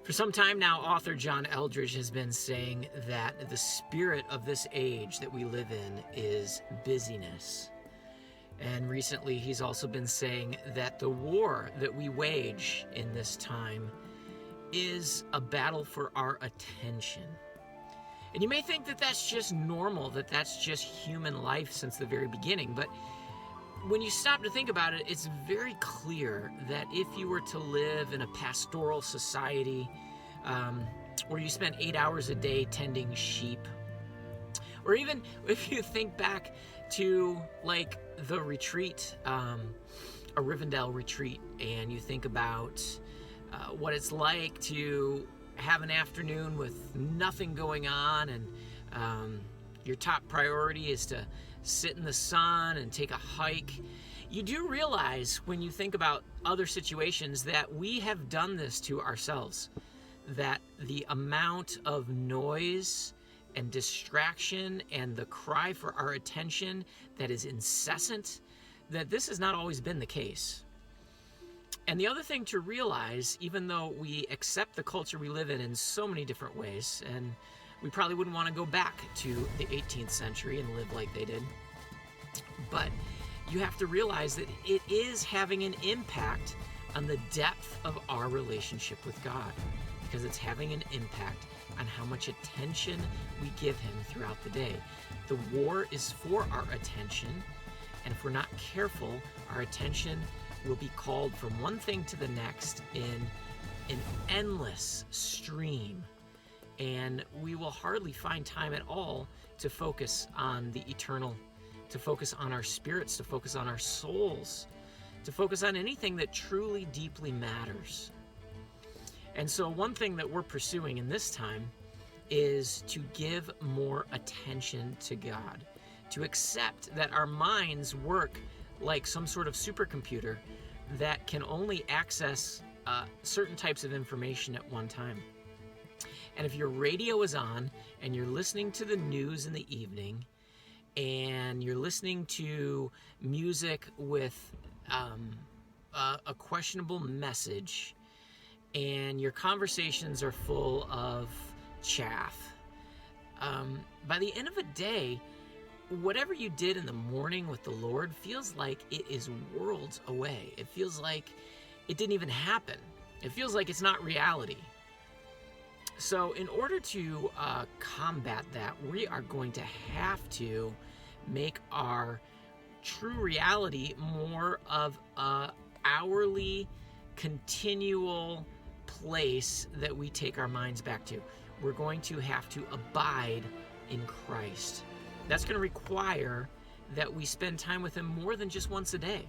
For some time now, author John Eldredge has been saying that the spirit of this age that we live in is busyness. And recently, he's also been saying that the war that we wage in this time is a battle for our attention. And you may think that that's just normal, that that's just human life since the very beginning, but when you stop to think about it, it's very clear that if you were to live in a pastoral society where you spent 8 hours a day tending sheep, or even if you think back to like the retreat, a Rivendell retreat, and you think about what it's like to have an afternoon with nothing going on, and your top priority is to sit in the sun and take a hike. You do realize when you think about other situations that we have done this to ourselves, that the amount of noise and distraction and the cry for our attention that is incessant, that this has not always been the case. And the other thing to realize, even though we accept the culture we live in so many different ways, and we probably wouldn't want to go back to the 18th century and live like they did, but you have to realize that it is having an impact on the depth of our relationship with God, because it's having an impact on how much attention we give him throughout the day. The war is for our attention, and if we're not careful, our attention will be called from one thing to the next in an endless stream, and we will hardly find time at all to focus on the eternal, to focus on our spirits, to focus on our souls, to focus on anything that truly deeply matters. And so one thing that we're pursuing in this time is to give more attention to God, to accept that our minds work like some sort of supercomputer that can only access certain types of information at one time. And if your radio is on and you're listening to the news in the evening, and you're listening to music with a questionable message, and your conversations are full of chaff, by the end of the day, whatever you did in the morning with the Lord feels like it is worlds away. It feels like it didn't even happen. It feels like it's not reality. So in order to combat that, we are going to have to make our true reality more of a hourly, continual place that we take our minds back to. We're going to have to abide in Christ. That's going to require that we spend time with him more than just once a day.